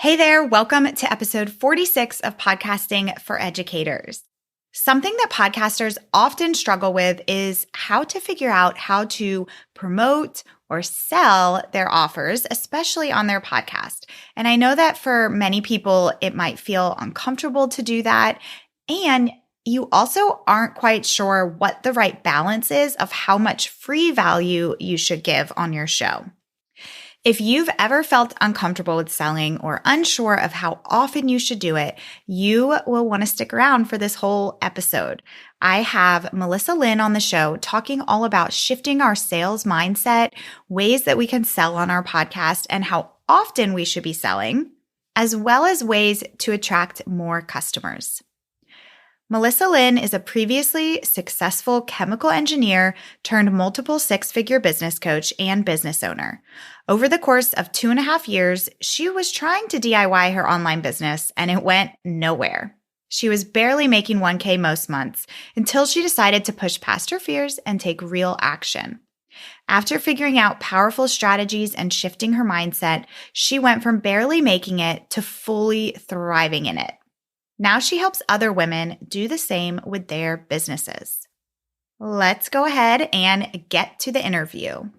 Hey there, welcome to episode 46 of Podcasting for Educators. Something that podcasters often struggle with is how to figure out how to promote or sell their offers, especially on their podcast. And I know that for many people, it might feel uncomfortable to do that. And you also aren't quite sure what the right balance is of how much free value you should give on your show. If you've ever felt uncomfortable with selling or unsure of how often you should do it, you will want to stick around for this whole episode. I have Melissa Lynn on the show talking all about shifting our sales mindset, ways that we can sell on our podcast, and how often we should be selling, as well as ways to attract more customers. Melissa Lynn is a previously successful chemical engineer turned multiple six-figure business coach and business owner. Over the course of 2.5 years, she was trying to DIY her online business and it went nowhere. She was barely making $1,000 most months until she decided to push past her fears and take real action. After figuring out powerful strategies and shifting her mindset, she went from barely making it to fully thriving in it. Now she helps other women do the same with their businesses. Let's go ahead and get to the interview.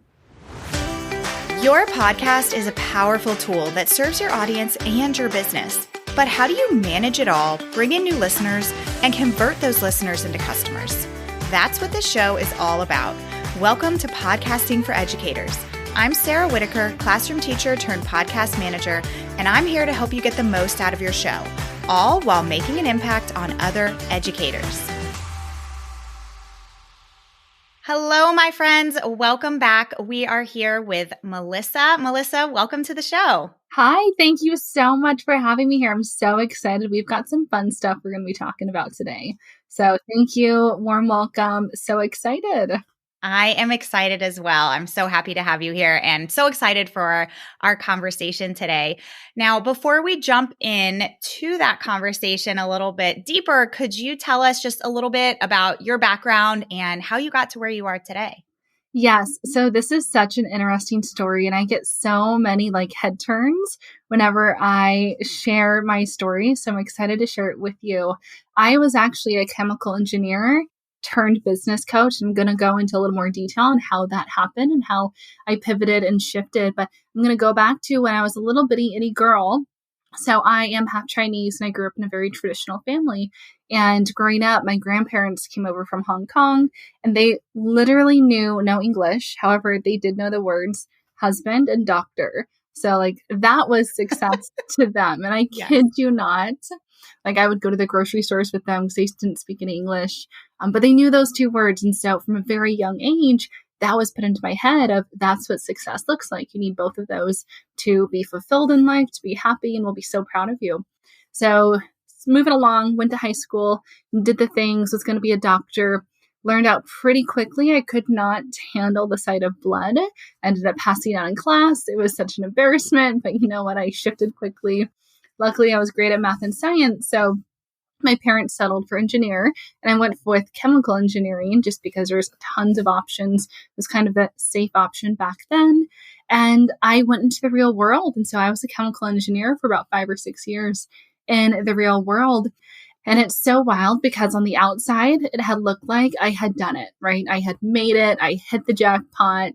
Your podcast is a powerful tool that serves your audience and your business. But how do you manage it all, bring in new listeners, and convert those listeners into customers? That's what this show is all about. Welcome to Podcasting for Educators. I'm Sarah Whitaker, classroom teacher turned podcast manager, and I'm here to help you get the most out of your show, all while making an impact on other educators. Hello, my friends. Welcome back. We are here with Melissa. Melissa, welcome to the show. Hi, thank you so much for having me here. I'm so excited. We've got some fun stuff we're going to be talking about today. So thank you. Warm welcome. So excited. I am excited as well. I'm so happy to have you here and so excited for our conversation today. Now, before we jump in to that conversation a little bit deeper, could you tell us just a little bit about your background and how you got to where you are today? Yes. So this is such an interesting story, and I get so many head turns whenever I share my story. So I'm excited to share it with you. I was actually a chemical engineer turned business coach. I'm going to go into a little more detail on how that happened and how I pivoted and shifted. But I'm going to go back to when I was a little bitty itty girl. So I am half Chinese and I grew up in a very traditional family. And growing up, my grandparents came over from Hong Kong and they literally knew no English. However, they did know the words husband and doctor. So that was success to them. And I kid you not, I would go to the grocery stores with them because they didn't speak any English. But they knew those two words. And so from a very young age, that was put into my head of that's what success looks like. You need both of those to be fulfilled in life, to be happy, and we'll be so proud of you. So moving along, went to high school, did the things, was going to be a doctor, learned out pretty quickly I could not handle the sight of blood. Ended up passing out in class. It was such an embarrassment, but you know what? I shifted quickly. Luckily, I was great at math and science, so my parents settled for engineer, and I went with chemical engineering just because there's tons of options. It was kind of the safe option back then. And I went into the real world. And so I was a chemical engineer for about 5 or 6 years in the real world. And it's so wild because on the outside, it had looked like I had done it, right? I had made it. I hit the jackpot.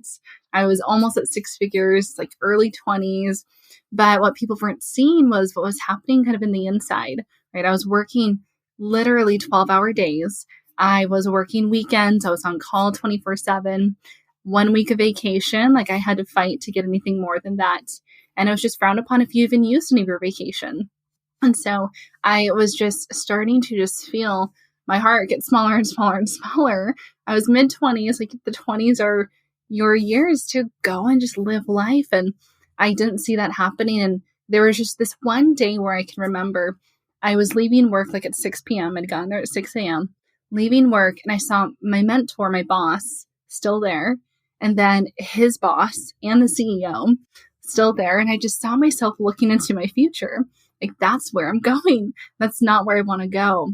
I was almost at 6 figures, early 20s. But what people weren't seeing was what was happening kind of in the inside, right? I was working literally 12-hour days. I was working weekends. I was on call 24/7. 1 week of vacation, I had to fight to get anything more than that. And it was just frowned upon if you even used any of your vacation. And so I was just starting to just feel my heart get smaller and smaller and smaller. I was mid-20s. The 20s are your years to go and just live life. And I didn't see that happening. And there was just this one day where I can remember I was leaving work at 6 p.m. I'd gotten there at 6 a.m., leaving work, and I saw my mentor, my boss, still there. And then his boss and the CEO still there. And I just saw myself looking into my future. That's where I'm going. That's not where I want to go.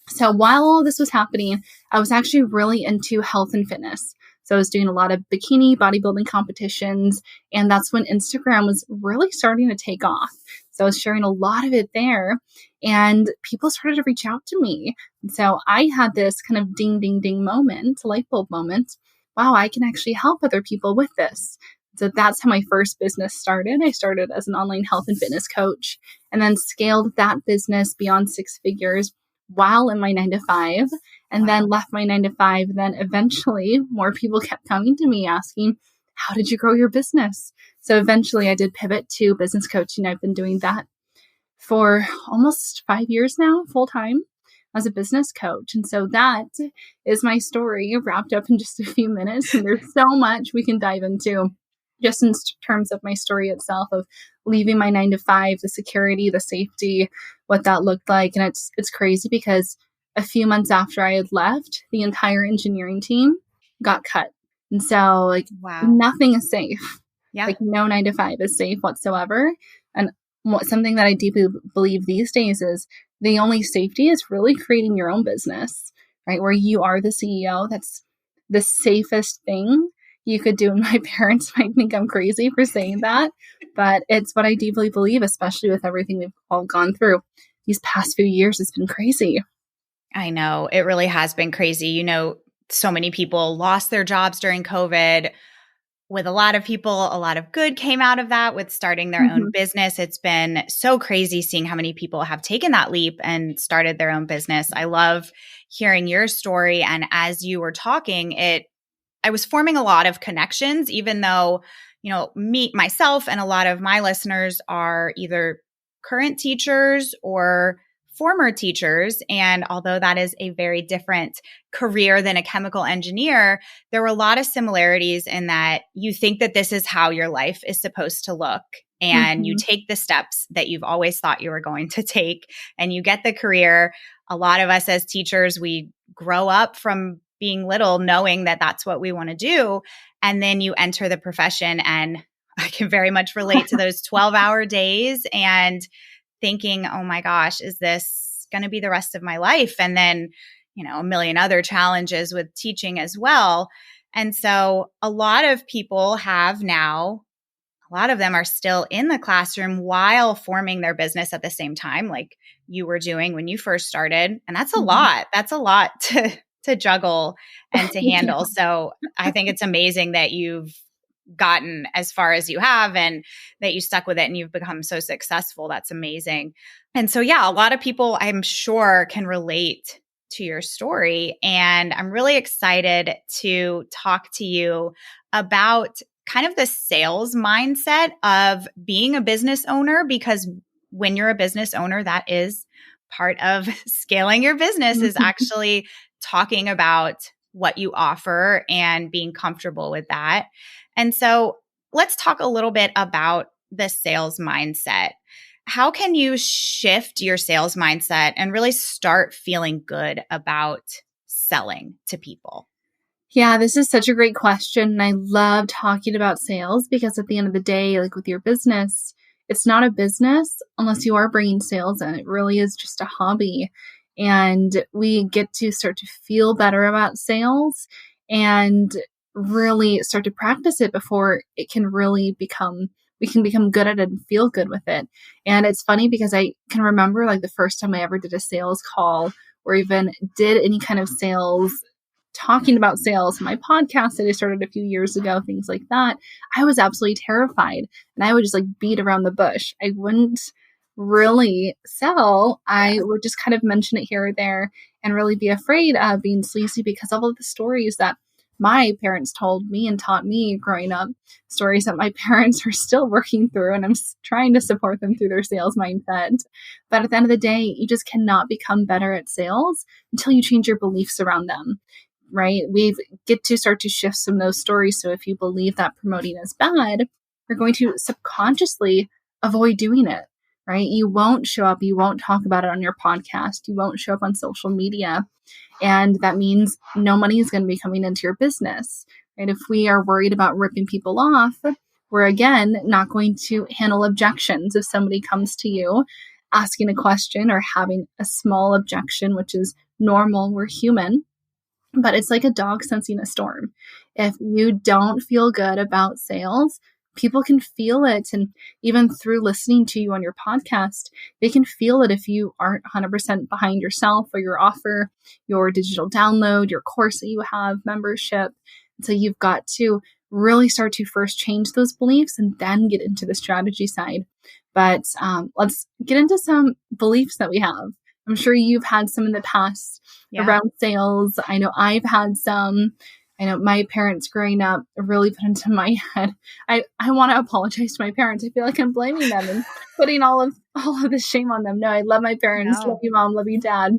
So while all this was happening, I was actually really into health and fitness. So I was doing a lot of bikini bodybuilding competitions, and that's when Instagram was really starting to take off. So I was sharing a lot of it there, and people started to reach out to me. And so I had this kind of ding, ding, ding moment, light bulb moment. Wow, I can actually help other people with this. So that's how my first business started. I started as an online health and fitness coach and then scaled that business beyond 6 figures while in my 9 to 5, and then left my 9 to 5. Then eventually more people kept coming to me asking, how did you grow your business? So eventually I did pivot to business coaching. I've been doing that for almost 5 years now, full time as a business coach. And so that is my story wrapped up in just a few minutes. And there's so much we can dive into just in terms of my story itself of leaving my 9 to 5, the security, the safety, what that looked like. And it's crazy because a few months after I had left, the entire engineering team got cut. And so like nothing is safe. Yeah. Like no 9 to 5 is safe whatsoever. And something that I deeply believe these days is the only safety is really creating your own business, right? Where you are the CEO. That's the safest thing you could do. And my parents might think I'm crazy for saying that, but it's what I deeply believe, especially with everything we've all gone through these past few years. It's been crazy. I know. It really has been crazy. You know, so many people lost their jobs during COVID. With a lot of people, a lot of good came out of that with starting their own business. It's been so crazy seeing how many people have taken that leap and started their own business. I love hearing your story. And as you were talking, I was forming a lot of connections, even though, you know, myself and a lot of my listeners are either current teachers or former teachers. And although that is a very different career than a chemical engineer, there were a lot of similarities in that you think that this is how your life is supposed to look. And you take the steps that you've always thought you were going to take, and you get the career. A lot of us as teachers, we grow up from being little knowing that that's what we want to do. And then you enter the profession, and I can very much relate to those 12-hour days and thinking, oh my gosh, is this going to be the rest of my life? And then, you know, a million other challenges with teaching as well. And so a lot of people have now, a lot of them are still in the classroom while forming their business at the same time, like you were doing when you first started. And that's a lot. That's a lot to juggle and to handle. So I think it's amazing that you've gotten as far as you have and that you stuck with it and you've become so successful. That's amazing. And so, yeah, a lot of people I'm sure can relate to your story. And I'm really excited to talk to you about kind of the sales mindset of being a business owner, because when you're a business owner, that is part of scaling your business is actually talking about what you offer and being comfortable with that. And so let's talk a little bit about the sales mindset. How can you shift your sales mindset and really start feeling good about selling to people? Yeah, this is such a great question. And I love talking about sales because at the end of the day, like with your business, it's not a business unless you are bringing sales in. It really is just a hobby. And we get to start to feel better about sales and really start to practice it before it can really we can become good at it and feel good with it. And it's funny because I can remember like the first time I ever did a sales call or even did any kind of sales, talking about sales, my podcast that I started a few years ago, things like that. I was absolutely terrified and I would just like beat around the bush. I wouldn't really sell. I would just kind of mention it here or there and really be afraid of being sleazy because of all the stories that my parents told me and taught me growing up, stories that my parents are still working through, and I'm trying to support them through their sales mindset. But at the end of the day, you just cannot become better at sales until you change your beliefs around them, right? We get to start to shift some of those stories. So if you believe that promoting is bad, you're going to subconsciously avoid doing it, right? You won't show up. You won't talk about it on your podcast. You won't show up on social media. And that means no money is going to be coming into your business, right? If we are worried about ripping people off, we're again not going to handle objections. If somebody comes to you asking a question or having a small objection, which is normal, we're human, but it's like a dog sensing a storm. If you don't feel good about sales, people can feel it. And even through listening to you on your podcast, they can feel it if you aren't 100% behind yourself or your offer, your digital download, your course that you have, membership. So you've got to really start to first change those beliefs and then get into the strategy side. But let's get into some beliefs that we have. I'm sure you've had some in the past around sales. I know I've had some. I know my parents growing up really put into my head. I want to apologize to my parents. I feel like I'm blaming them and putting all of the shame on them. No, I love my parents. No. Love you, mom. Love you, dad.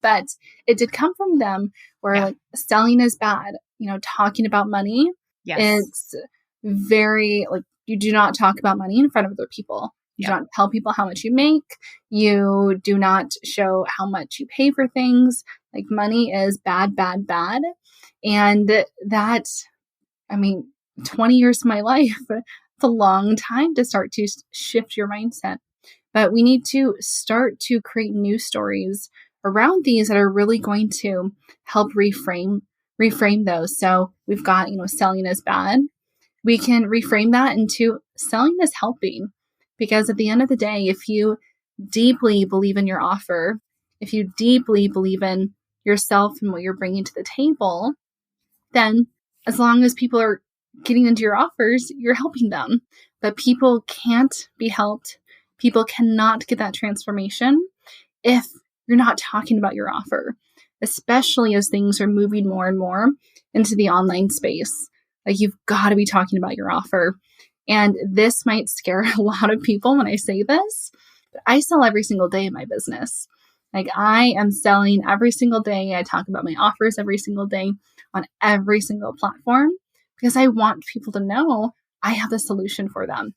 But it did come from them where like selling is bad. Talking about money. Yes. It's very like you do not talk about money in front of other people. You do not tell people how much you make. You do not show how much you pay for things. Like money is bad, bad, bad. And that, 20 years of my life, it's a long time to start to shift your mindset. But we need to start to create new stories around these that are really going to help reframe those. So we've got, selling is bad. We can reframe that into selling is helping. Because at the end of the day, if you deeply believe in your offer, if you deeply believe in yourself and what you're bringing to the table, then as long as people are getting into your offers, you're helping them. But people can't be helped. People cannot get that transformation if you're not talking about your offer, especially as things are moving more and more into the online space. Like you've got to be talking about your offer. And this might scare a lot of people when I say this, but I sell every single day in my business. Like I am selling every single day. I talk about my offers every single day on every single platform because I want people to know I have the solution for them.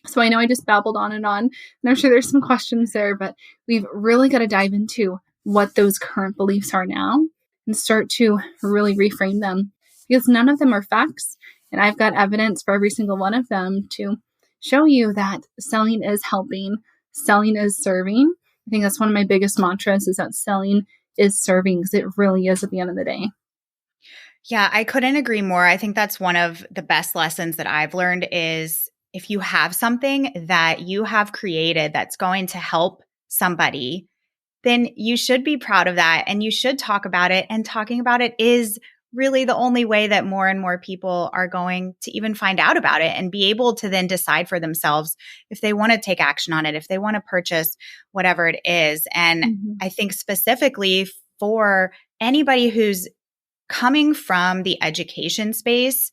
So I know I just babbled on, and I'm sure there's some questions there, but we've really got to dive into what those current beliefs are now and start to really reframe them because none of them are facts. And I've got evidence for every single one of them to show you that selling is helping, selling is serving. I think that's one of my biggest mantras is that selling is serving because it really is at the end of the day. Yeah, I couldn't agree more. I think that's one of the best lessons that I've learned is if you have something that you have created that's going to help somebody, then you should be proud of that and you should talk about it. And talking about it is really the only way that more and more people are going to even find out about it and be able to then decide for themselves if they want to take action on it, if they want to purchase whatever it is. And I think specifically for anybody who's coming from the education space,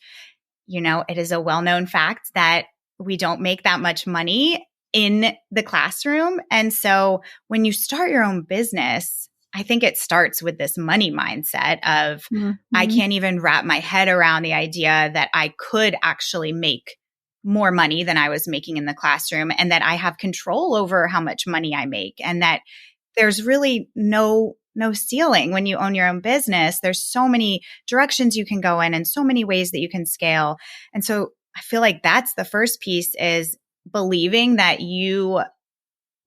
it is a well-known fact that we don't make that much money in the classroom. And so when you start your own business, I think it starts with this money mindset of I can't even wrap my head around the idea that I could actually make more money than I was making in the classroom and that I have control over how much money I make and that there's really no ceiling when you own your own business. There's so many directions you can go in and so many ways that you can scale. And so I feel like that's the first piece is believing that you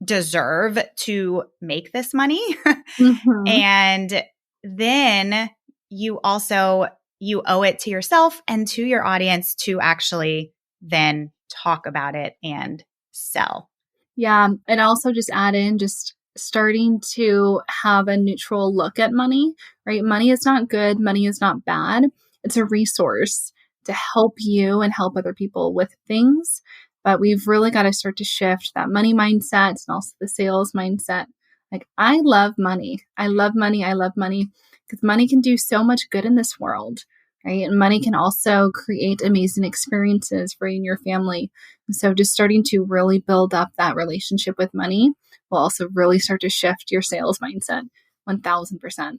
deserve to make this money. And then you owe it to yourself and to your audience to actually then talk about it and sell. Yeah. And also just add in just starting to have a neutral look at money, right? Money is not good. Money is not bad. It's a resource to help you and help other people with things. But we've really got to start to shift that money mindset and also the sales mindset. Like, I love money. I love money. I love money because money can do so much good in this world, right? And money can also create amazing experiences for you and your family. And so just starting to really build up that relationship with money will also really start to shift your sales mindset 1000%.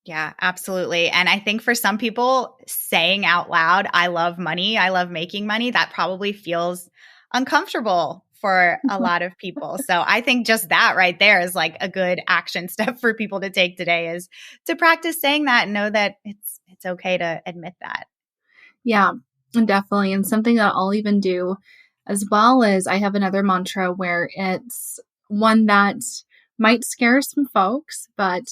Yeah, absolutely. And I think for some people saying out loud, I love money, I love making money, that probably feels uncomfortable for a lot of people. So I think just that right there is like a good action step for people to take today is to practice saying that and know that it's okay to admit that. Yeah, definitely. And something that I'll even do as well is I have another mantra where it's one that might scare some folks, but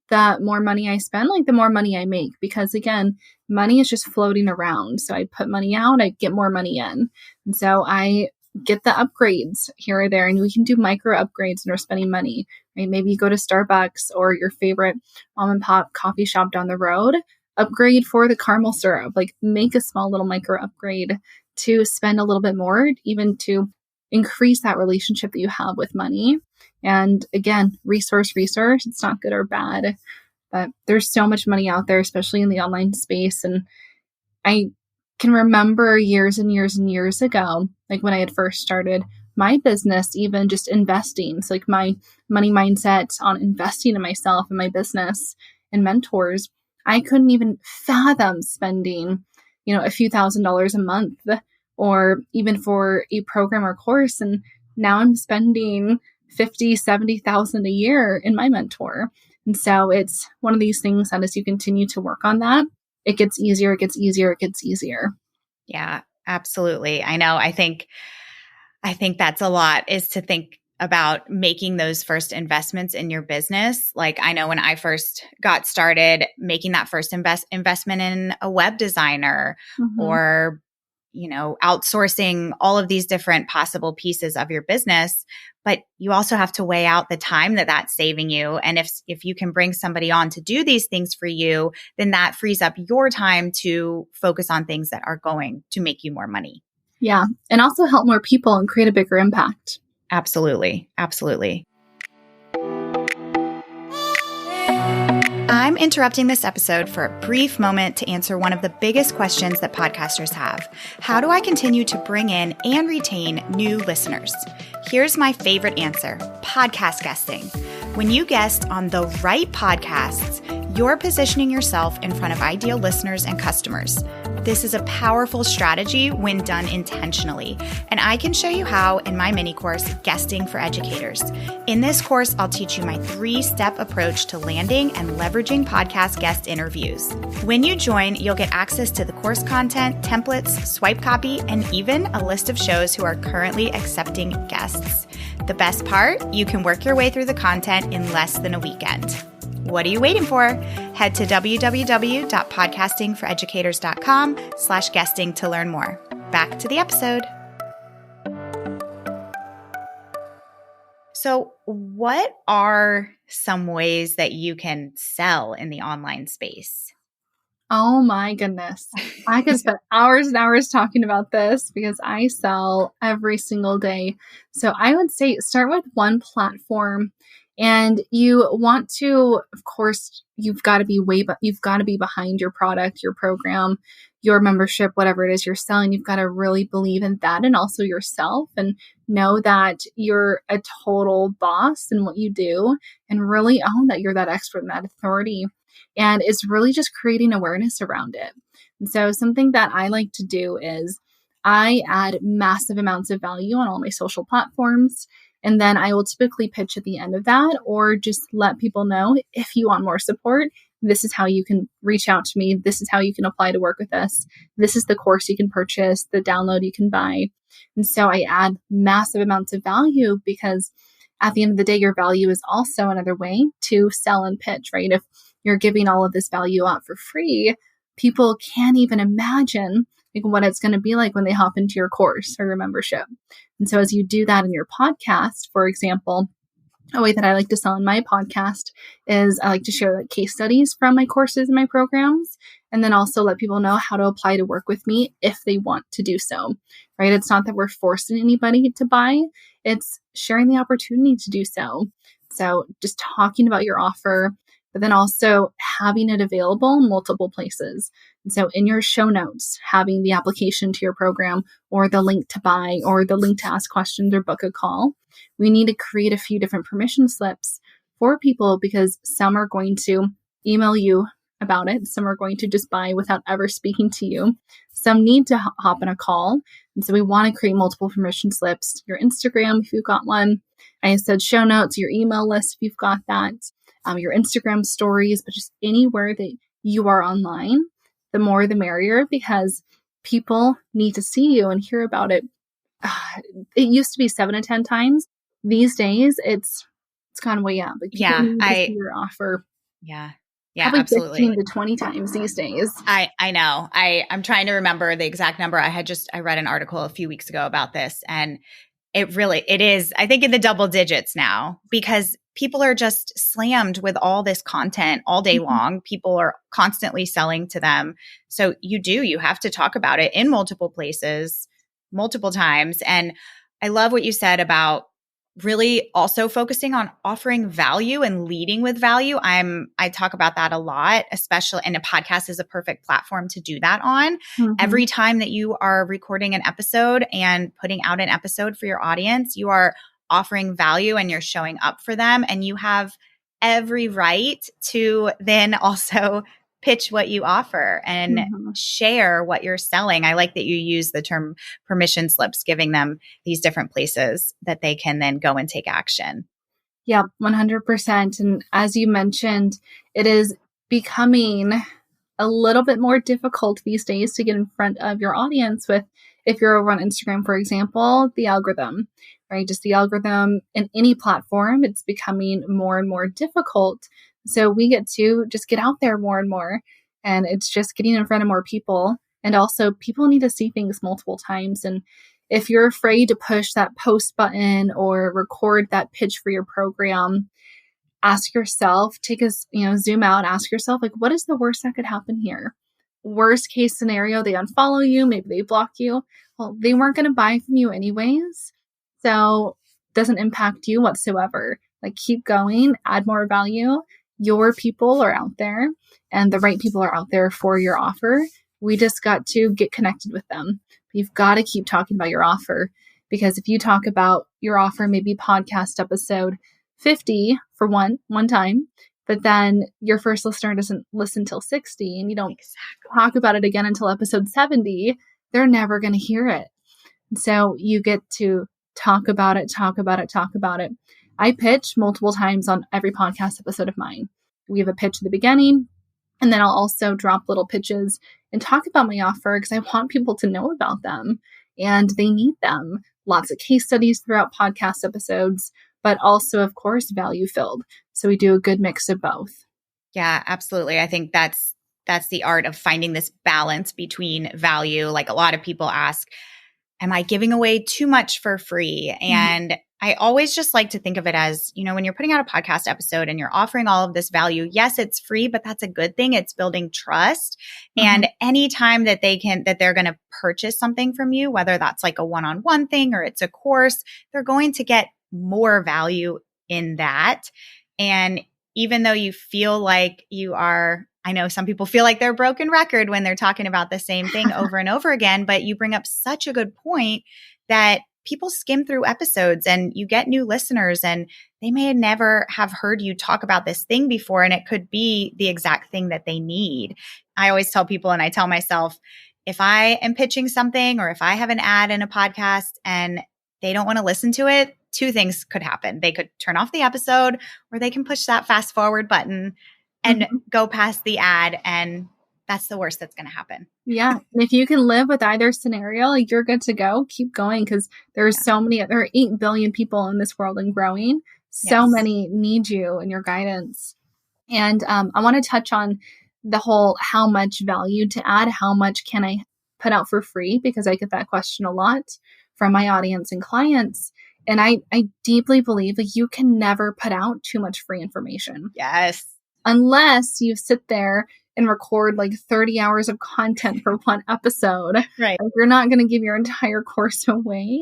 the more money I spend, like the more money I make, because again, money is just floating around. So I put money out, I get more money in. And so I get the upgrades here or there, and we can do micro upgrades when we're spending money, right? Maybe you go to Starbucks or your favorite mom and pop coffee shop down the road, upgrade for the caramel syrup, like make a small little micro upgrade to spend a little bit more, even to increase that relationship that you have with money. And again, resource, it's not good or bad, but there's so much money out there, especially in the online space. And I can remember years and years and years ago, like when I had first started my business, even just investing. So like my money mindset on investing in myself and my business and mentors, I couldn't even fathom spending, a few $1,000s a month or even for a program or course. And now I'm spending 50, 70,000 a year in my mentor. And so it's one of these things that as you continue to work on that, it gets easier, it gets easier, it gets easier. Yeah, absolutely. I know. I think that's a lot, is to think about making those first investments in your business. Like I know when I first got started, making that first investment in a web designer or outsourcing all of these different possible pieces of your business. But you also have to weigh out the time that that's saving you. And if you can bring somebody on to do these things for you, then that frees up your time to focus on things that are going to make you more money. Yeah. And also help more people and create a bigger impact. Absolutely. Absolutely. I'm interrupting this episode for a brief moment to answer one of the biggest questions that podcasters have. How do I continue to bring in and retain new listeners? Here's my favorite answer: podcast guesting. When you guest on the right podcasts, you're positioning yourself in front of ideal listeners and customers. This is a powerful strategy when done intentionally, and I can show you how in my mini course, Guesting for Educators. In this course, I'll teach you my 3-step approach to landing and leveraging podcast guest interviews. When you join, you'll get access to the course content, templates, swipe copy, and even a list of shows who are currently accepting guests. The best part, you can work your way through the content in less than a weekend. What are you waiting for? Head to www.podcastingforeducators.com/guesting to learn more. Back to the episode. So, what are some ways that you can sell in the online space? Oh my goodness. I could spend hours and hours talking about this because I sell every single day. So I would say start with one platform, and you want to, of course, you've got to be behind your product, your program, your membership, whatever it is you're selling. You've got to really believe in that and also yourself, and know that you're a total boss in what you do, and really own that you're that expert and that authority. And it's really just creating awareness around it. And so something that I like to do is I add massive amounts of value on all my social platforms. And then I will typically pitch at the end of that, or just let people know, if you want more support, this is how you can reach out to me. This is how you can apply to work with us. This is the course you can purchase, the download you can buy. And so I add massive amounts of value, because at the end of the day, your value is also another way to sell and pitch, right? If you're giving all of this value out for free, people can't even imagine what it's going to be like when they hop into your course or your membership. And so as you do that in your podcast, for example, a way that I like to sell in my podcast is I like to share case studies from my courses and my programs, and then also let people know how to apply to work with me if they want to do so, right? It's not that we're forcing anybody to buy, it's sharing the opportunity to do so. So just talking about your offer, but then also having it available in multiple places. And so in your show notes, having the application to your program, or the link to buy, or the link to ask questions or book a call. We need to create a few different permission slips for people, because some are going to email you about it. Some are going to just buy without ever speaking to you. Some need to hop on a call. And so we want to create multiple permission slips. Your Instagram, if you've got one. I said show notes, your email list, if you've got that. Your Instagram stories, but just anywhere that you are online, the more the merrier, because people need to see you and hear about it. It used to be 7 to 10 times. These days, it's gone way up. Like, yeah, I see your offer Yeah. Yeah, Probably absolutely. 15 to 20 times these days. I know. I'm trying to remember the exact number. I read an article a few weeks ago about this, and it is, I think, in the double digits now, because people are just slammed with all this content all day long. People are constantly selling to them. So you have to talk about it in multiple places, multiple times. And I love what you said about really also focusing on offering value and leading with value. I talk about that a lot, especially, and a podcast is a perfect platform to do that on. Mm-hmm. Every time that you are recording an episode and putting out an episode for your audience, you are offering value and you're showing up for them, and you have every right to then also pitch what you offer and share what you're selling. I like that you use the term permission slips, giving them these different places that they can then go and take action. Yeah, 100%. And as you mentioned, it is becoming a little bit more difficult these days to get in front of your audience with, if you're over on Instagram, for example, the algorithm, right? Just the algorithm in any platform, it's becoming more and more difficult. So we get to just get out there more and more, and it's just getting in front of more people. And also, people need to see things multiple times. And if you're afraid to push that post button or record that pitch for your program, ask yourself, zoom out, ask yourself, like, what is the worst that could happen here? Worst case scenario, they unfollow you, maybe they block you. Well, they weren't going to buy from you anyways. So it doesn't impact you whatsoever. Like, keep going, add more value. Your people are out there, and the right people are out there for your offer. We just got to get connected with them. You've got to keep talking about your offer, because if you talk about your offer, maybe podcast episode 50 for one time, but then your first listener doesn't listen till 60, and you don't talk about it again until episode 70, they're never going to hear it. And so you get to talk about it. I pitch multiple times on every podcast episode of mine. We have a pitch at the beginning, and then I'll also drop little pitches and talk about my offer, because I want people to know about them, and they need them. Lots of case studies throughout podcast episodes, but also, of course, value filled. So we do a good mix of both. Yeah, absolutely. I think that's the art of finding this balance between value. Like, a lot of people ask, am I giving away too much for free? And I always just like to think of it as, when you're putting out a podcast episode and you're offering all of this value, yes, it's free, but that's a good thing. It's building trust. And anytime that they're going to purchase something from you, whether that's like a one-on-one thing or it's a course, they're going to get more value in that. And even though you feel like I know some people feel like they're a broken record when they're talking about the same thing over and over again, but you bring up such a good point that people skim through episodes and you get new listeners, and they may never have heard you talk about this thing before, and it could be the exact thing that they need. I always tell people, and I tell myself, if I am pitching something or if I have an ad in a podcast and they don't want to listen to it, two things could happen. They could turn off the episode, or they can push that fast forward button and go past the ad, and that's the worst that's going to happen. Yeah. And if you can live with either scenario, like, you're good to go. Keep going, because there are 8 billion people in this world and growing. So many need you and your guidance. And I want to touch on the whole how much value to add, how much can I put out for free, because I get that question a lot from my audience and clients. And I deeply believe that you can never put out too much free information. Yes. Unless you sit there and record like 30 hours of content for one episode. Right. Like, you're not going to give your entire course away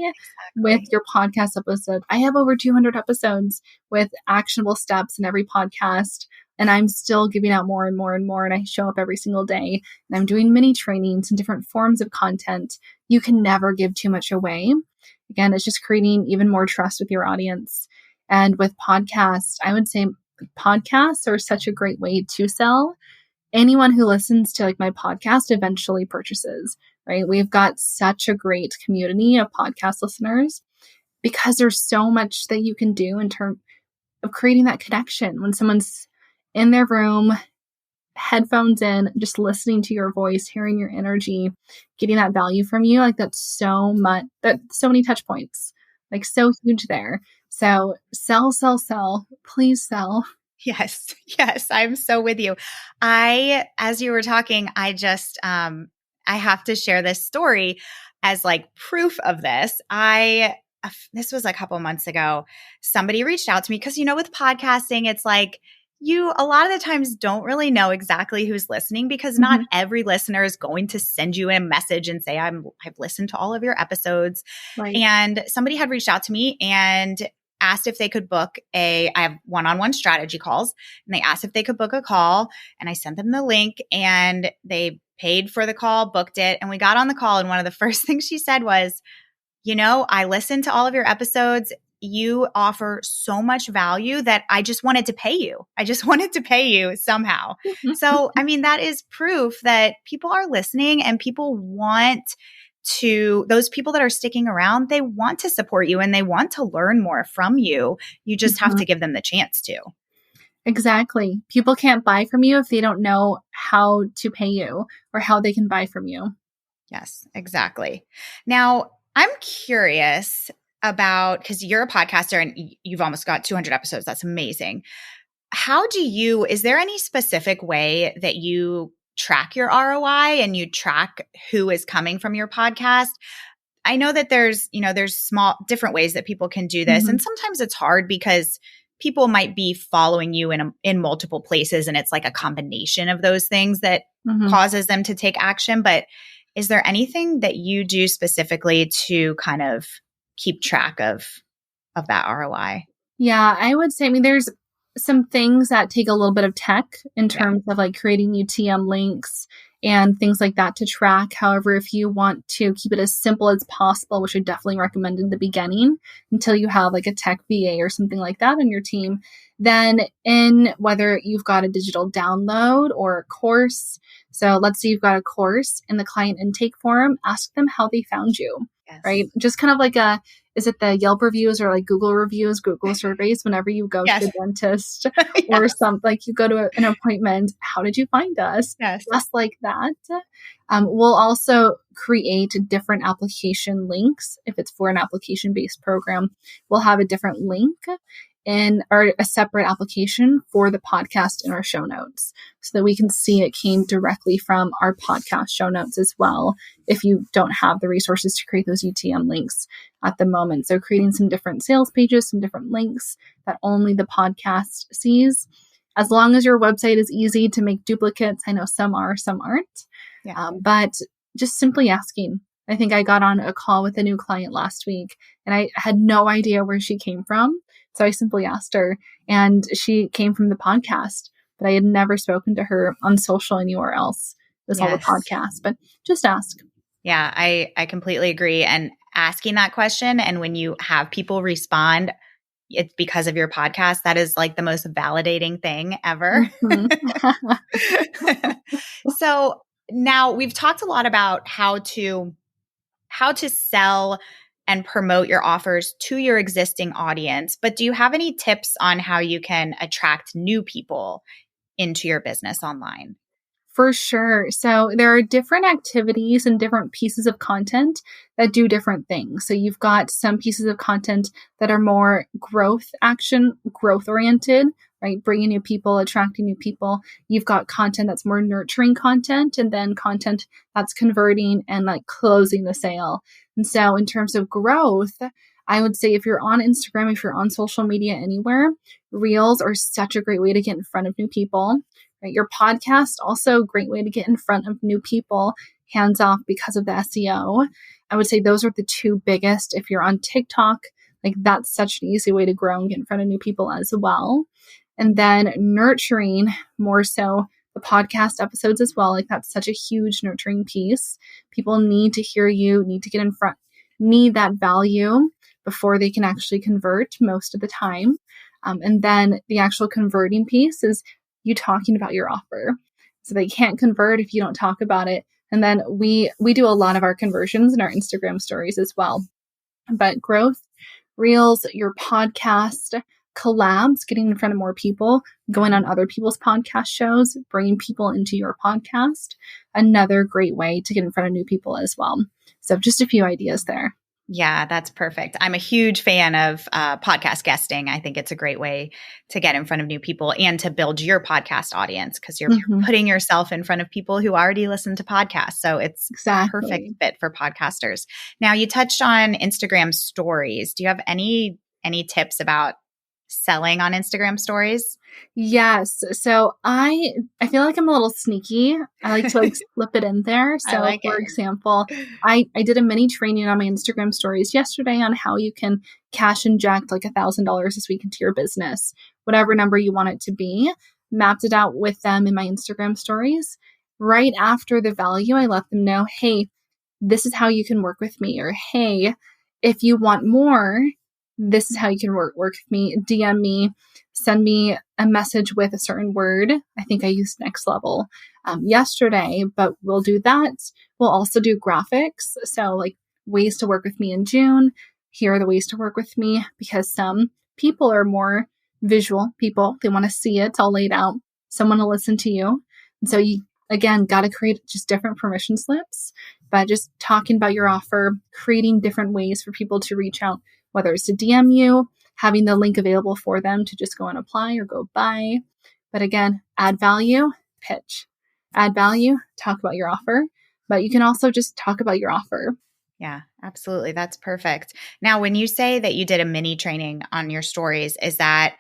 with your podcast episode. I have over 200 episodes with actionable steps in every podcast, and I'm still giving out more and more and more. And I show up every single day, and I'm doing mini trainings and different forms of content. You can never give too much away. Again, it's just creating even more trust with your audience. And with podcasts, I would say podcasts are such a great way to sell. Anyone who listens to like my podcast eventually purchases, right? We've got such a great community of podcast listeners, because there's so much that you can do in terms of creating that connection when someone's in their room, headphones in, just listening to your voice, hearing your energy, getting that value from you. Like, that's so many touch points, like, so huge there. So sell, please sell. Yes. Yes. I'm so with you. As you were talking, I have to share this story as like proof of this. This was a couple months ago. Somebody reached out to me because, with podcasting, it's like you a lot of the times don't really know exactly who's listening because not every listener is going to send you a message and say, I've listened to all of your episodes. Right. And somebody had reached out to me and asked if they could book I have one-on-one strategy calls, and they asked if they could book a call, and I sent them the link and they paid for the call, booked it. And we got on the call. And one of the first things she said was, I listened to all of your episodes. You offer so much value that I just wanted to pay you. I just wanted to pay you somehow. So, that is proof that people are listening and people those people that are sticking around, they want to support you and they want to learn more from you. You just have to give them the chance to. Exactly. People can't buy from you if they don't know how to pay you or how they can buy from you. Yes, exactly. Now, I'm curious about, because you're a podcaster and you've almost got 200 episodes. That's amazing. Is there any specific way that you track your ROI and you track who is coming from your podcast? I know that there's small different ways that people can do this. And sometimes it's hard because people might be following you in multiple places. And it's like a combination of those things that causes them to take action. But is there anything that you do specifically to kind of keep track of that ROI? Yeah, I would say, there's some things that take a little bit of tech in terms of like creating UTM links and things like that to track. However, if you want to keep it as simple as possible, which I definitely recommend in the beginning until you have like a tech VA or something like that on your team, then in whether you've got a digital download or a course. So let's say you've got a course in the client intake form, ask them how they found you, right? Just kind of like is it the Yelp reviews or like Google reviews, Google surveys, whenever you go to the dentist or something, like you go to an appointment, how did you find us? Just like that. We'll also create different application links. If it's for an application-based program, we'll have a different link or a separate application for the podcast in our show notes so that we can see it came directly from our podcast show notes as well if you don't have the resources to create those UTM links at the moment. So creating some different sales pages, some different links that only the podcast sees. As long as your website is easy to make duplicates, I know some are, some aren't, but just simply asking. I think I got on a call with a new client last week and I had no idea where she came from. So I simply asked her, and she came from the podcast, but I had never spoken to her on social anywhere else. It was all the podcast, but just ask. Yeah, I completely agree. And asking that question, and when you have people respond, it's because of your podcast. That is like the most validating thing ever. So now we've talked a lot about how to sell and promote your offers to your existing audience. But do you have any tips on how you can attract new people into your business online? For sure. So there are different activities and different pieces of content that do different things. So you've got some pieces of content that are more growth oriented, right? Bringing new people, attracting new people. You've got content that's more nurturing content, and then content that's converting and like closing the sale. And so in terms of growth, I would say if you're on Instagram, if you're on social media anywhere, Reels are such a great way to get in front of new people. Right? Your podcast, also a great way to get in front of new people, hands off because of the SEO. I would say those are the two biggest. If you're on TikTok, like that's such an easy way to grow and get in front of new people as well. And then nurturing more so the podcast episodes as well. Like that's such a huge nurturing piece. People need to hear you, need to get in front, need that value before they can actually convert most of the time. And then the actual converting piece is you talking about your offer. So they can't convert if you don't talk about it. And then we do a lot of our conversions in our Instagram stories as well. But growth, Reels, your podcast, collabs, getting in front of more people, going on other people's podcast shows, bringing people into your podcast, another great way to get in front of new people as well. So just a few ideas there. Yeah, that's perfect. I'm a huge fan of podcast guesting. I think it's a great way to get in front of new people and to build your podcast audience because you're Mhm. putting yourself in front of people who already listen to podcasts. So it's a perfect Exactly. fit for podcasters. Now, you touched on Instagram stories. Do you have any tips about selling on Instagram stories? Yes. So I feel like I'm a little sneaky. I like to like slip it in there. I So like for it. example, I did a mini training on my Instagram stories yesterday on how you can cash inject like $1,000 this week into your business, whatever number you want it to be. Mapped it out with them in my Instagram stories. Right after the value, I let them know, hey, this is how you can work with me, or hey, if you want more, this is how you can work with me. DM me, send me a message with a certain word. I think I used next level yesterday, but we'll do that. We'll also do graphics. So, like ways to work with me in June. Here are the ways to work with me because some people are more visual people. They want to see it all laid out. Someone to listen to you. And so, you again got to create just different permission slips by just talking about your offer, creating different ways for people to reach out, whether it's to DM you, having the link available for them to just go and apply or go buy. But again, add value, pitch. Add value, talk about your offer. But you can also just talk about your offer. Yeah, absolutely. That's perfect. Now, when you say that you did a mini training on your stories, was that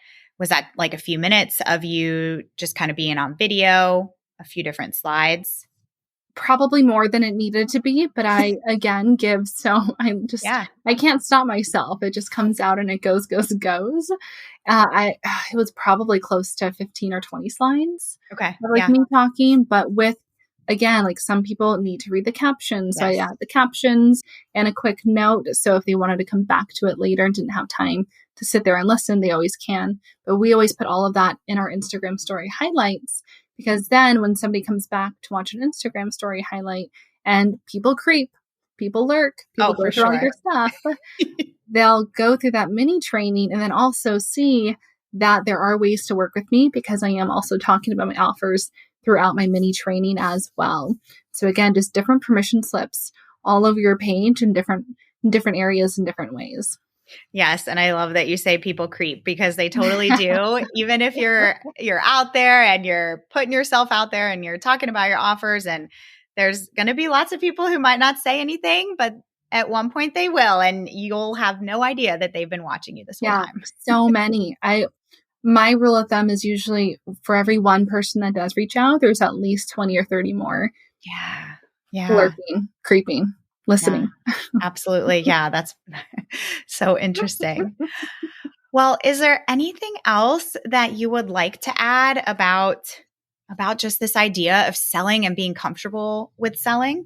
like a few minutes of you just kind of being on video, a few different slides? Probably more than it needed to be, but I again give so Yeah. I can't stop myself. It just comes out and it goes. I it was probably close to 15 or 20 slides Okay. of like Yeah. me talking, but with again, like some people need to read the captions. So I Yes. add the captions and a quick note. So if they wanted to come back to it later and didn't have time to sit there and listen, they always can. But we always put all of that in our Instagram story highlights because then when somebody comes back to watch an Instagram story highlight and people creep, people lurk, people Oh, go for through all sure. your stuff, they'll go through that mini training and then also see that there are ways to work with me because I am also talking about my offers throughout my mini training as well. So again, just different permission slips all over your page in different areas in different ways. Yes, and I love that you say people creep because they totally do. Even if you're out there and you're putting yourself out there and you're talking about your offers and there's going to be lots of people who might not say anything, but at one point they will and you'll have no idea that they've been watching you this whole Yeah, time. so many. My rule of thumb is usually for every one person that does reach out, there's at least 20 or 30 more Yeah. Yeah. lurking, creeping, Yeah. listening. Absolutely. Yeah, that's so interesting. Well, is there anything else that you would like to add about just this idea of selling and being comfortable with selling?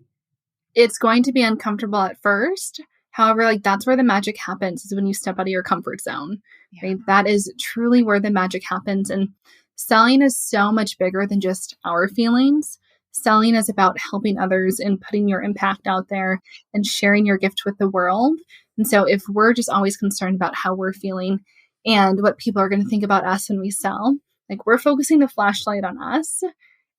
It's going to be uncomfortable at first. However, like that's where the magic happens is when you step out of your comfort zone, Yeah. right? That is truly where the magic happens. And selling is so much bigger than just our feelings. Selling is about helping others and putting your impact out there and sharing your gift with the world. And so if we're just always concerned about how we're feeling and what people are going to think about us when we sell, like we're focusing the flashlight on us.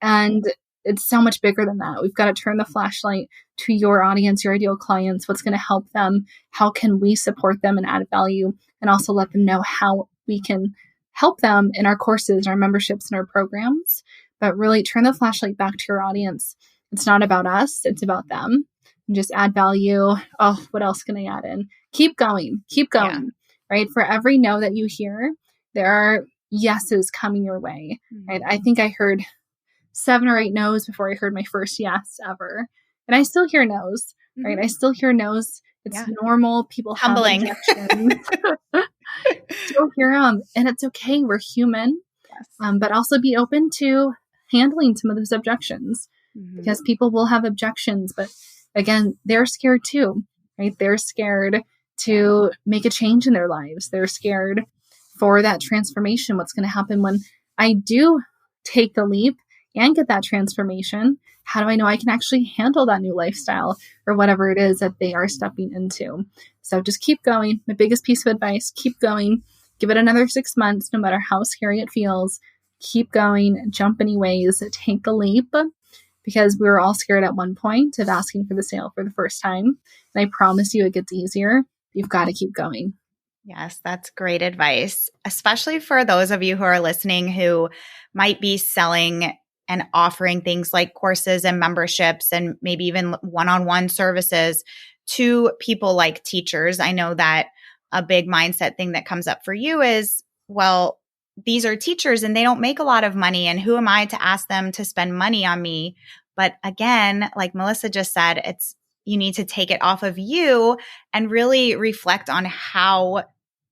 And it's so much bigger than that. We've got to turn the flashlight to your audience, your ideal clients, what's going to help them, how can we support them and add value, and also let them know how we can help them in our courses, our memberships, and our programs. But really turn the flashlight back to your audience. It's not about us, it's about them. And just add value. Oh, what else can I add in? Keep going, Yeah. right? For every no that you hear, there are yeses coming your way, right? I think I heard 7 or 8 no's before I heard my first yes ever. And I still hear no's, right? I still hear no's. It's Yeah. normal. People have Humbling. objections. Still hear them. And it's okay. We're human. Yes. But also be open to handling some of those objections Mhm. because people will have objections. But again, they're scared too, right? They're scared to make a change in their lives. They're scared for that transformation. What's going to happen when I do take the leap and get that transformation? How do I know I can actually handle that new lifestyle or whatever it is that they are stepping into? So just keep going. My biggest piece of advice, keep going. Give it another 6 months, no matter how scary it feels. Keep going, jump anyways, take a leap. because we were all scared at one point of asking for the sale for the first time. And I promise you it gets easier. You've got to keep going. Yes, that's great advice, especially for those of you who are listening who might be selling and offering things like courses and memberships and maybe even one-on-one services to people like teachers. I know that a big mindset thing that comes up for you is, well, these are teachers and they don't make a lot of money. And who am I to ask them to spend money on me? But again, like Melissa just said, you need to take it off of you and really reflect on how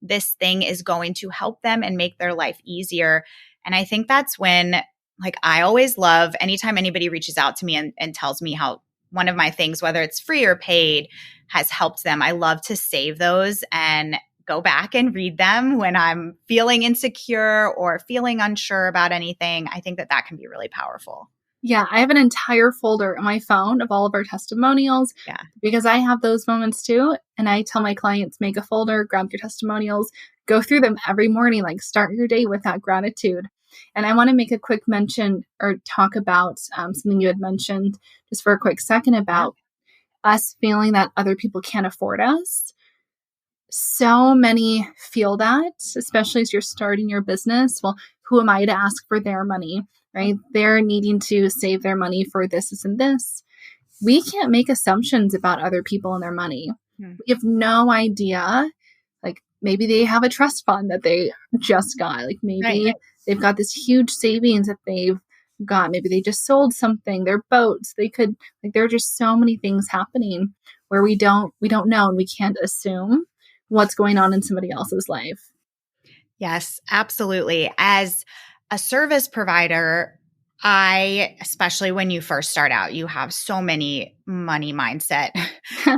this thing is going to help them and make their life easier. And I think that's when, like, I always love anytime anybody reaches out to me and tells me how one of my things, whether it's free or paid, has helped them. I love to save those and go back and read them when I'm feeling insecure or feeling unsure about anything. I think that can be really powerful. Yeah, I have an entire folder on my phone of all of our testimonials because I have those moments too. And I tell my clients, make a folder, grab your testimonials, go through them every morning, like start your day with that gratitude. And I want to make a quick mention or talk about something you had mentioned just for a quick second about us feeling that other people can't afford us. So many feel that, especially as you're starting your business. Well, who am I to ask for their money? Right? They're needing to save their money for this and this. We can't make assumptions about other people and their money. We have no idea. Like maybe they have a trust fund that they just got. Like maybe they've got this huge savings that they've got. Maybe they just sold something, their boats. They could, like, there are just so many things happening where we don't know, and we can't assume what's going on in somebody else's life. Yes, absolutely. As a service provider, especially when you first start out, you have so many money mindset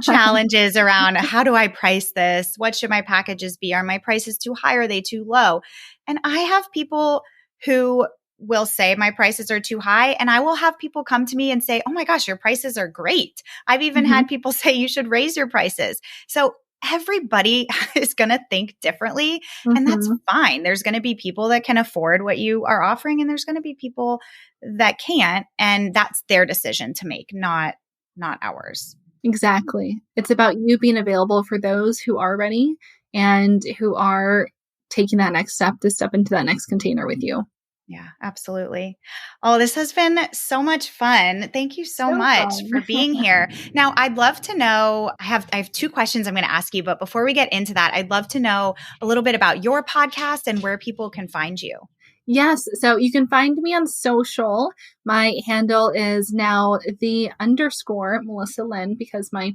challenges around how do I price this? What should my packages be? Are my prices too high? Are they too low? And I have people who will say my prices are too high. And I will have people come to me and say, oh my gosh, your prices are great. I've even had people say you should raise your prices. So everybody is going to think differently, and that's fine. There's going to be people that can afford what you are offering, and there's going to be people that can't, and that's their decision to make, not ours. Exactly. It's about you being available for those who are ready and who are taking that next step to step into that next container with you. Yeah, absolutely. Oh, this has been so much fun. Thank you so much for being here. Now, I'd love to know, I have two questions I'm going to ask you, but before we get into that, I'd love to know a little bit about your podcast and where people can find you. Yes. So you can find me on social. My handle is now _, Melissa Lynn, because my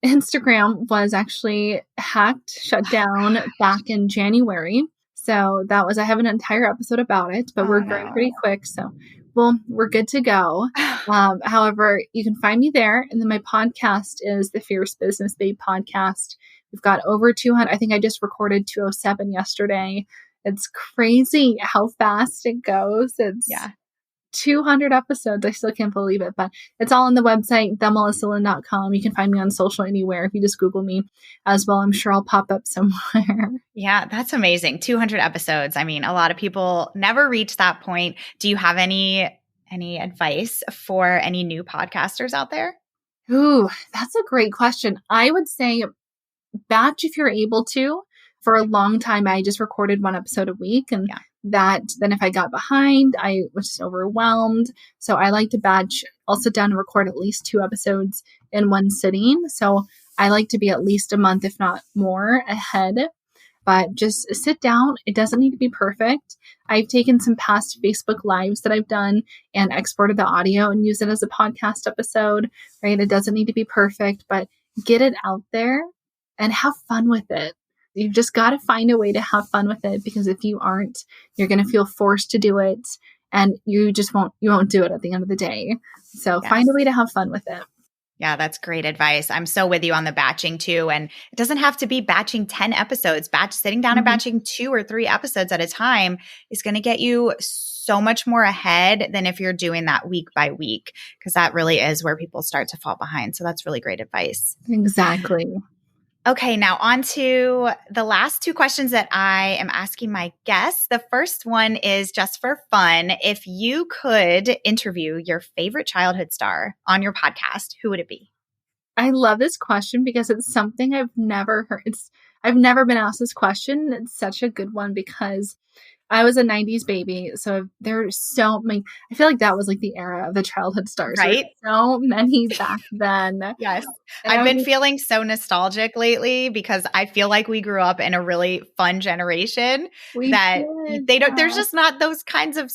Instagram was actually hacked, shut down back in January. So I have an entire episode about it, but we're growing pretty quick. So, we're good to go. However, you can find me there. And then my podcast is the Fierce Business Babe podcast. We've got over 200. I think I just recorded 207 yesterday. It's crazy how fast it goes. It's 200 episodes. I still can't believe it, but it's all on the website, themelissalynn.com. You can find me on social anywhere. If you just Google me as well, I'm sure I'll pop up somewhere. Yeah, that's amazing. 200 episodes. I mean, a lot of people never reach that point. Do you have any advice for any new podcasters out there? Ooh, that's a great question. I would say batch if you're able to. For a long time, I just recorded one episode a week, and then if I got behind, I was just overwhelmed. So I like to batch. I'll sit down and record at least 2 episodes in one sitting. So I like to be at least a month, if not more, ahead. But just sit down. It doesn't need to be perfect. I've taken some past Facebook Lives that I've done and exported the audio and used it as a podcast episode, right? It doesn't need to be perfect, but get it out there and have fun with it. You've just got to find a way to have fun with it, because if you aren't, you're going to feel forced to do it, and you won't do it at the end of the day. So find a way to have fun with it. Yeah, that's great advice. I'm so with you on the batching too. And it doesn't have to be batching 10 episodes. Sitting down and batching 2 or 3 episodes at a time is going to get you so much more ahead than if you're doing that week by week, because that really is where people start to fall behind. So that's really great advice. Exactly. Okay, now on to the last two questions that I am asking my guests. The first one is just for fun. If you could interview your favorite childhood star on your podcast, who would it be? I love this question because it's something I've never heard. I've never been asked this question. It's such a good one because I was a 90s baby. So there's so many, I feel like that was like the era of the childhood stars. Right? So many back then. Yes. I've been feeling so nostalgic lately because I feel like we grew up in a really fun generation there's just not those kinds of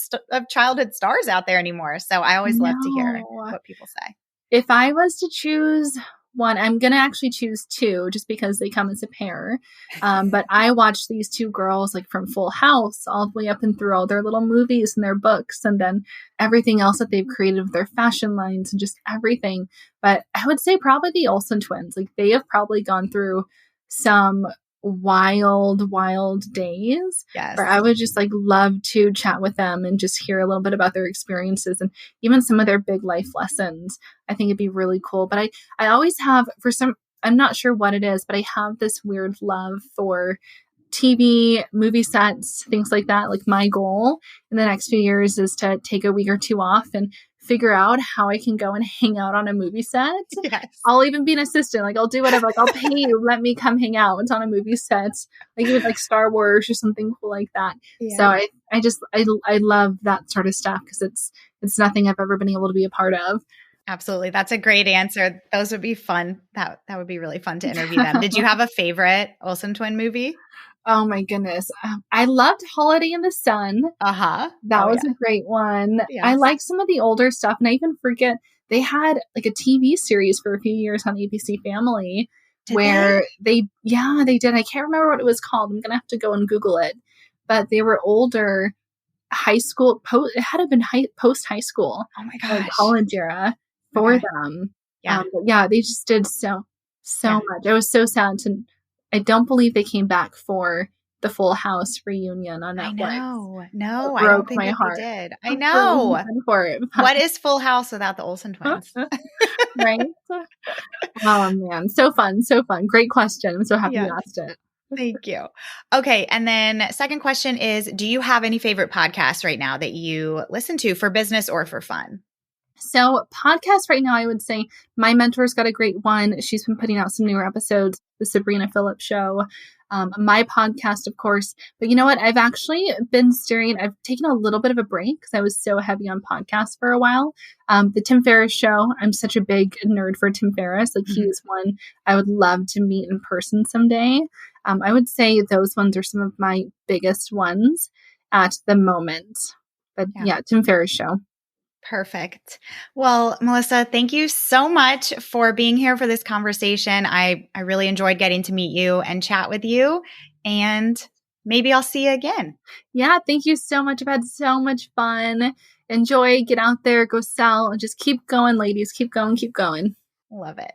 childhood stars out there anymore. So I always love to hear what people say. If I was to choose one, I'm going to actually choose two just because they come as a pair. But I watched these two girls like from Full House all the way up and through all their little movies and their books and then everything else that they've created with their fashion lines and just everything. But I would say probably the Olsen twins. Like they have probably gone through some wild days. Yes. Where I would just like love to chat with them and just hear a little bit about their experiences and even some of their big life lessons. I think it'd be really cool. But I always have I'm not sure what it is, but I have this weird love for TV, movie sets, things like that. Like my goal in the next few years is to take a week or two off and figure out how I can go and hang out on a movie set. Yes. I'll even be an assistant. Like I'll do whatever. Like I'll pay you, let me come hang out. It's on a movie set. Like even like Star Wars or something cool like that. Yeah. So I love that sort of stuff because it's nothing I've ever been able to be a part of. Absolutely. That's a great answer. Those would be fun. That would be really fun to interview them. Did you have a favorite Olsen twin movie? Oh my goodness. I loved Holiday in the Sun. That was a great one. Yes. I like some of the older stuff. And I even forget they had like a TV series for a few years on ABC Family they did. I can't remember what it was called. I'm going to have to go and Google it. But they were older high school. It had to have been post high school. Oh my gosh. College era for them. Yeah. They just did so much. I was so sad I don't believe they came back for the Full House reunion on Netflix. I know. No, I don't think they did. I know. For it. What is Full House without the Olsen twins? Right? Oh, man. So fun. So fun. Great question. I'm so happy you asked it. Thank you. Okay. And then second question is, do you have any favorite podcasts right now that you listen to for business or for fun? So podcasts right now, I would say my mentor's got a great one. She's been putting out some newer episodes, The Sabrina Phillips Show, my podcast, of course. But you know what? I've actually been I've taken a little bit of a break because I was so heavy on podcasts for a while. The Tim Ferriss Show, I'm such a big nerd for Tim Ferriss. Like he's one I would love to meet in person someday. I would say those ones are some of my biggest ones at the moment. But yeah Tim Ferriss Show. Perfect. Well, Melissa, thank you so much for being here for this conversation. I really enjoyed getting to meet you and chat with you, and maybe I'll see you again. Yeah, thank you so much. I've had so much fun. Enjoy, get out there, go sell, and just keep going, ladies. Keep going, keep going. Love it.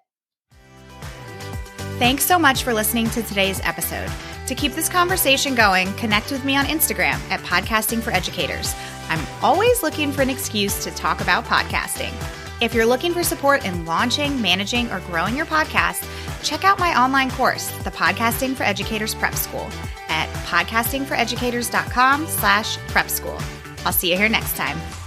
Thanks so much for listening to today's episode. To keep this conversation going, connect with me on Instagram at Podcasting for Educators. I'm always looking for an excuse to talk about podcasting. If you're looking for support in launching, managing, or growing your podcast, check out my online course, the Podcasting for Educators Prep School, at podcastingforeducators.com/prep school. I'll see you here next time.